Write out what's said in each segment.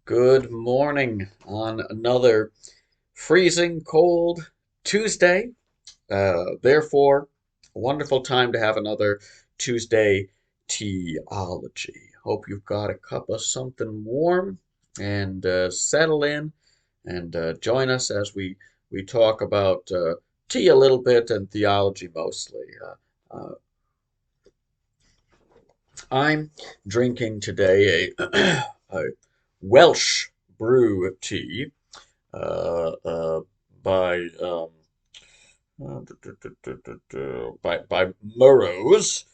Good morning on another freezing cold Tuesday. Therefore, a wonderful time to have another Tuesday Tea-ology. Hope you've got a cup of something warm and settle in and join us as we talk about tea a little bit and theology mostly. I'm drinking today a Welsh brew tea uh, uh, by by Murrough's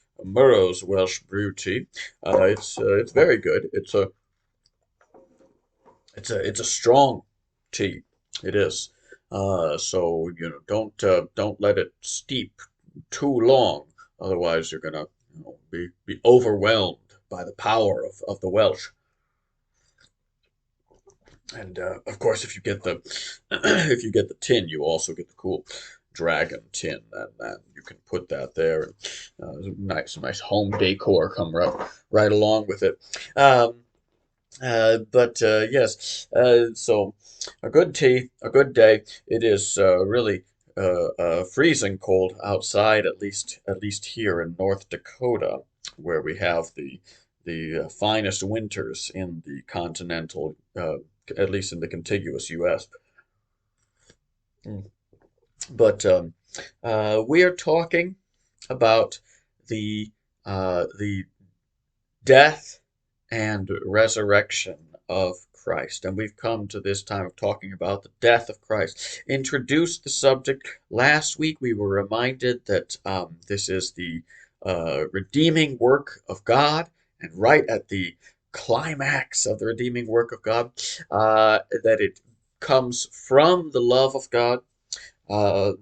Welsh brew tea. It's very good. It's a strong tea. It is. So don't let it steep too long. Otherwise, you're gonna be overwhelmed by the power of the Welsh. And of course, if you get the if you get the tin, you also get the cool dragon tin, and you can put that there. And nice home decor come right along with it. Um, but yes, so a good tea, a good day. It is really freezing cold outside, at least here in North Dakota, where we have the finest winters in the continental, at least in the contiguous U.S. Mm. But we are talking about the death and resurrection of Christ. And we've come to this time of talking about the death of Christ. Introduced the subject last week. We were reminded that this is the redeeming work of God, and right at the climax of the redeeming work of God, that it comes from the love of God.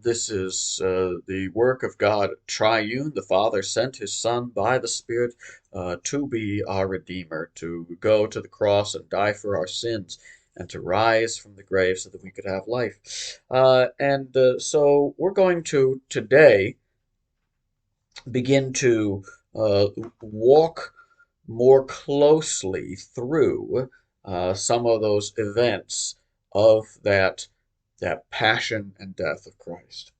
This is the work of God triune. The Father sent his Son by the Spirit to be our Redeemer, to go to the cross and die for our sins, and to rise from the grave so that we could have life. So we're going to today begin to uh, walk more closely through some of those events of that passion and death of Christ.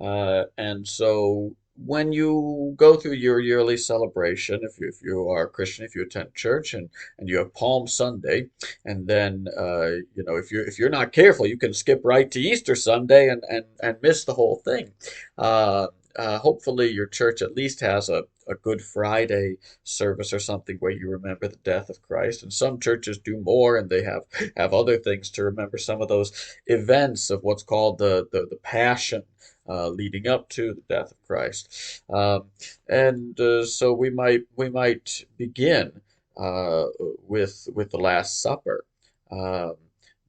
And so when you go through your yearly celebration, if you are a Christian, if you attend church and you have Palm Sunday, and then if you're not careful, you can skip right to Easter Sunday and miss the whole thing. Uh, Hopefully your church at least has a Good Friday service or something where you remember the death of Christ. And some churches do more, and they have other things to remember some of those events of what's called the Passion, leading up to the death of Christ. And so we might begin uh, with the Last Supper. Um,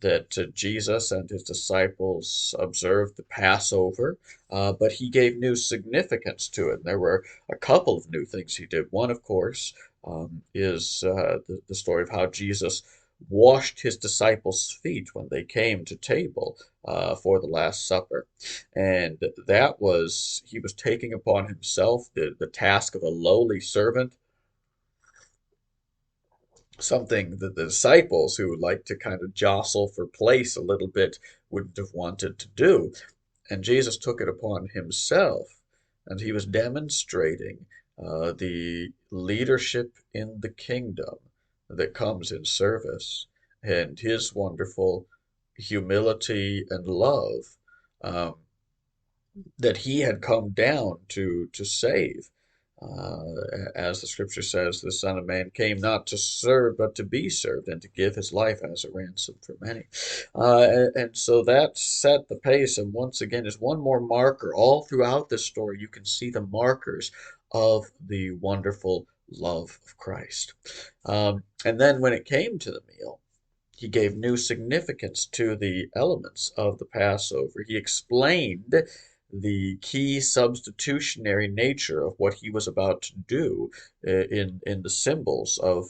that Jesus and his disciples observed the Passover, but he gave new significance to it. And there were a couple of new things he did. One, of course, is the story of how Jesus washed his disciples' feet when they came to table for the Last Supper. And that was, he was taking upon himself the task of a lowly servant, something that the disciples, who like to kind of jostle for place a little bit, wouldn't have wanted to do. And Jesus took it upon himself, and he was demonstrating the leadership in the kingdom that comes in service, and his wonderful humility and love, um, that he had come down to save. As the scripture says, the Son of Man came not to serve, but to be served, and to give his life as a ransom for many. And so that set the pace, and once again is one more marker. All throughout this story, you can see the markers of the wonderful love of Christ. And then when it came to the meal, he gave new significance to the elements of the Passover. He explained the key substitutionary nature of what he was about to do in the symbols of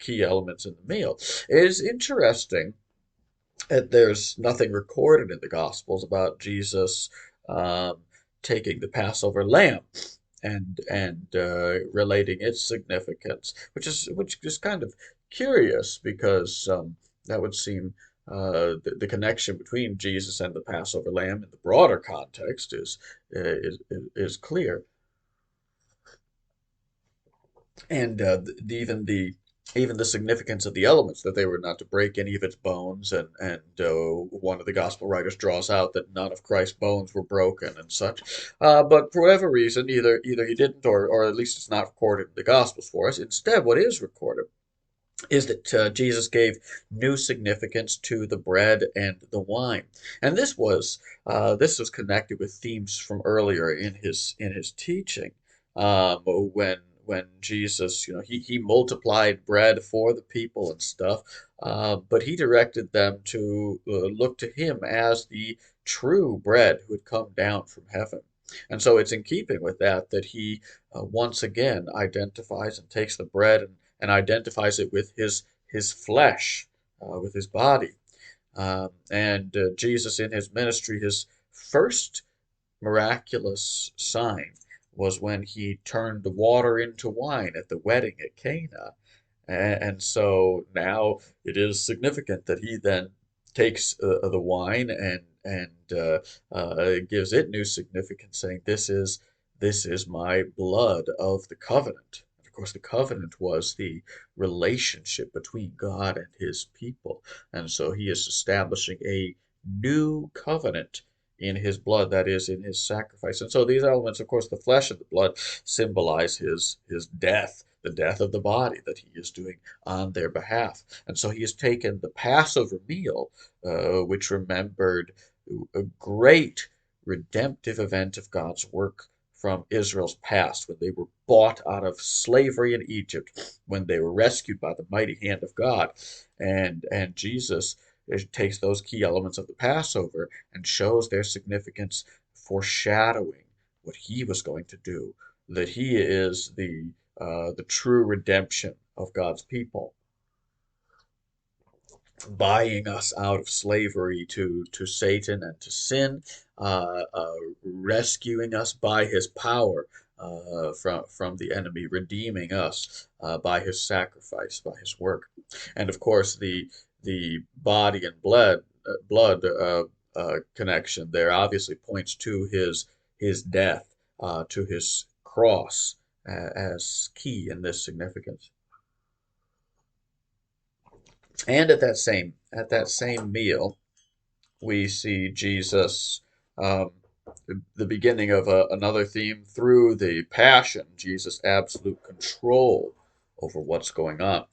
key elements in the meal. It is interesting that there's nothing recorded in the Gospels about Jesus um, taking the Passover lamb and relating its significance, which is kind of curious because That would seem the connection between Jesus and the Passover lamb in the broader context is clear. And even the significance of the elements, that they were not to break any of its bones, and one of the gospel writers draws out that none of Christ's bones were broken and such. But for whatever reason, either he didn't, or at least it's not recorded in the gospels for us. Instead, what is recorded is that Jesus gave new significance to the bread and the wine, and this was connected with themes from earlier in his teaching, when Jesus, he multiplied bread for the people and stuff, but he directed them to look to him as the true bread who had come down from heaven. And so it's in keeping with that he once again identifies and takes the bread and identifies it with his flesh, with his body. And Jesus in his ministry, his first miraculous sign was when he turned the water into wine at the wedding at Cana. And so now it is significant that he then takes the wine and gives it new significance, saying, this is my blood of the covenant. Of course, the covenant was the relationship between God and his people. And so he is establishing a new covenant in his blood, that is, in his sacrifice. And so these elements, of course, the flesh and the blood, symbolize his death, the death of the body that he is doing on their behalf. And so he has taken the Passover meal, which remembered a great redemptive event of God's work from Israel's past, when they were bought out of slavery in Egypt, when they were rescued by the mighty hand of God. And Jesus takes those key elements of the Passover and shows their significance, foreshadowing what he was going to do, that he is the true redemption of God's people, buying us out of slavery to Satan and to sin, rescuing us by his power from the enemy, redeeming us by his sacrifice, by his work. And of course, the body and blood connection there obviously points to his death, to his cross, as key in this significance. And at that same meal, we see Jesus, um, the beginning of another theme through the Passion, Jesus' absolute control over what's going on.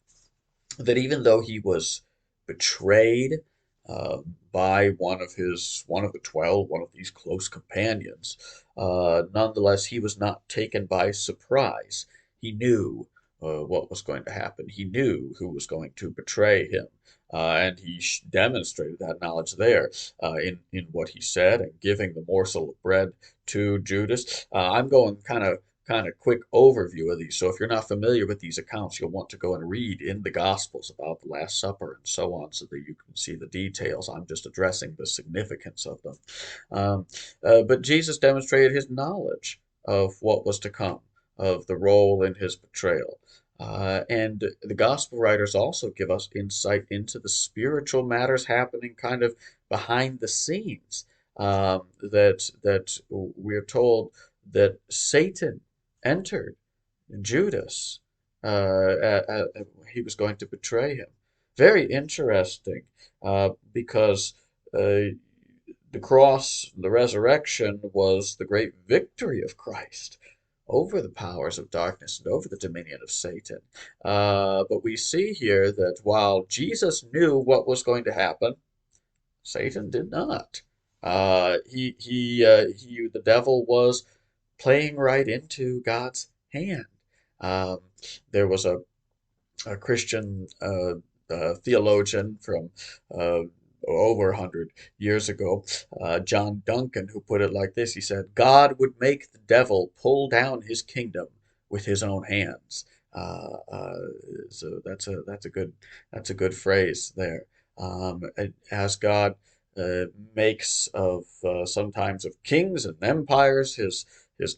That even though he was betrayed uh, by one of the 12, one of these close companions, nonetheless he was not taken by surprise. He knew what was going to happen. He knew who was going to betray him. And he demonstrated that knowledge there in what he said and giving the morsel of bread to Judas. I'm going kind of quick overview of these. So if you're not familiar with these accounts, you'll want to go and read in the Gospels about the Last Supper and so on, so that you can see the details. I'm just addressing the significance of them. Um, but Jesus demonstrated his knowledge of what was to come, of the role in his betrayal. And the gospel writers also give us insight into the spiritual matters happening kind of behind the scenes. That we're told that Satan entered Judas. He was going to betray him. Very interesting, because uh, the cross, the resurrection, was the great victory of Christ over the powers of darkness and over the dominion of Satan. But we see here that while Jesus knew what was going to happen, Satan did not. The devil was playing right into God's hand. Um, there was a Christian theologian from uh, over 100 years ago, John Duncan, who put it like this. He said, "God would make the devil pull down his kingdom with his own hands." Uh, uh, so that's a good phrase there. As God makes of sometimes of kings and empires his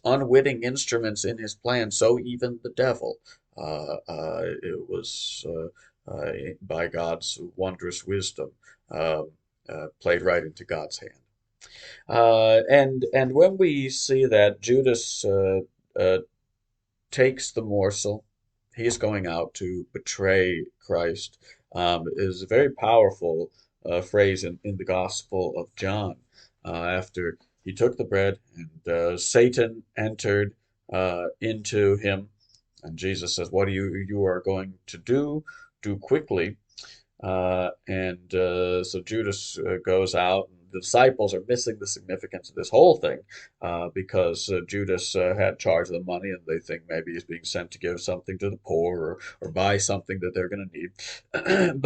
unwitting instruments in his plan, so even the devil. It was by God's wondrous wisdom, um, played right into God's hand. And when we see that Judas uh, takes the morsel, he is going out to betray Christ, is a very powerful phrase in the Gospel of John. After he took the bread and Satan entered into him, and Jesus says, "What you are going to do? Do quickly." And so Judas goes out. And the disciples are missing the significance of this whole thing because Judas had charge of the money, and they think maybe he's being sent to give something to the poor or buy something that they're going to need.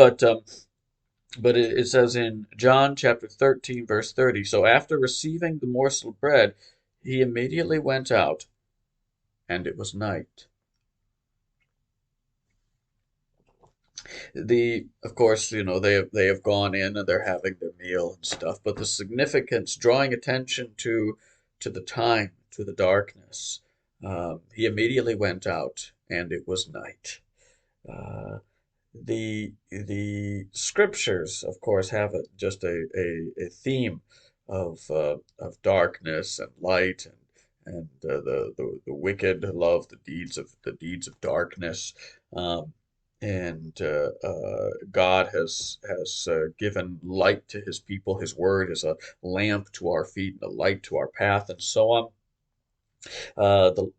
But it says in John chapter 13, verse 30, so after receiving the morsel of bread, he immediately went out, and it was night. Of course, they have gone in and they're having their meal and stuff, but the significance, drawing attention to the time, to the darkness. He immediately went out, and it was night. Uh, the scriptures, of course, have just a theme of darkness and light, and the wicked love the deeds of darkness. Um, and God has given light to His people. His word is a lamp to our feet and a light to our path, and so on. The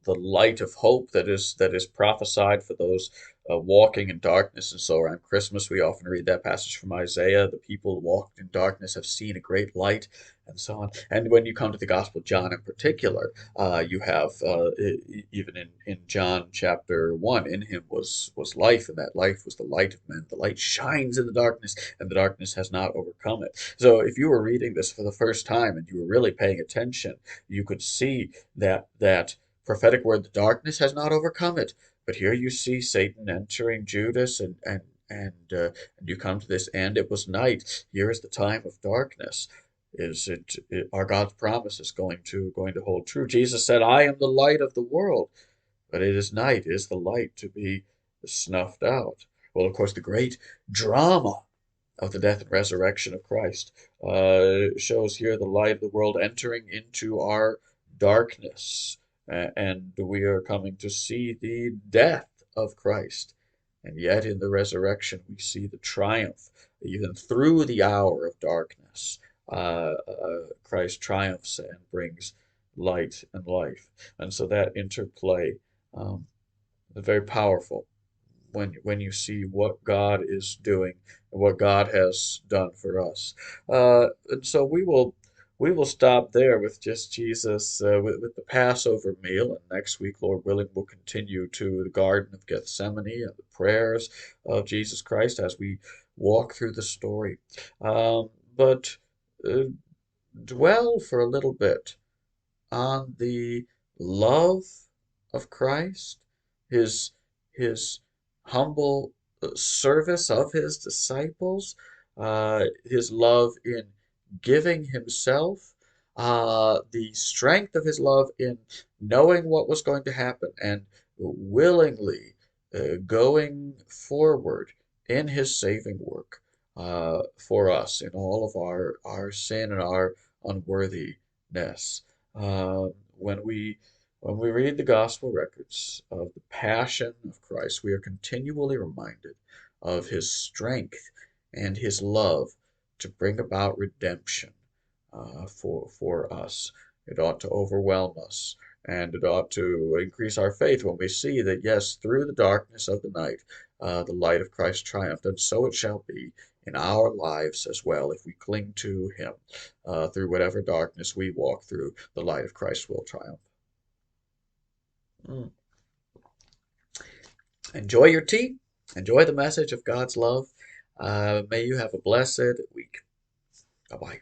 light of hope that is prophesied for those walking in darkness. And so around Christmas, we often read that passage from Isaiah: "The people who walked in darkness have seen a great light," and so on. And when you come to the Gospel of John in particular, you have even in John chapter 1, in him was life, and that life was the light of men. The light shines in the darkness, and the darkness has not overcome it. So if you were reading this for the first time and you were really paying attention, you could see that prophetic word, the darkness has not overcome it. But here you see Satan entering Judas, and you come to this, and it was night. Here is the time of darkness. Are God's promises going to hold true? Jesus said, "I am the light of the world," but it is night. Is the light to be snuffed out? Well, of course, the great drama of the death and resurrection of Christ shows here the light of the world entering into our darkness. And we are coming to see the death of Christ. And yet in the resurrection, we see the triumph. Even through the hour of darkness, Christ triumphs and brings light and life. And so that interplay um, is very powerful when you see what God is doing and what God has done for us. And so we will stop there with just Jesus with the Passover meal, and next week, Lord willing, we'll continue to the Garden of Gethsemane and the prayers of Jesus Christ as we walk through the story. But uh, dwell for a little bit on the love of Christ, his his humble service of his disciples, his love in giving himself, the strength of his love in knowing what was going to happen and willingly going forward in his saving work for us in all of our sin and our unworthiness. When we read the gospel records of the passion of Christ, we are continually reminded of his strength and his love to bring about redemption for us. It ought to overwhelm us, and it ought to increase our faith when we see that, yes, through the darkness of the night, the light of Christ triumphed, and so it shall be in our lives as well. If we cling to him through whatever darkness we walk through, the light of Christ will triumph. Mm. Enjoy your tea. Enjoy the message of God's love. May you have a blessed week. Bye bye.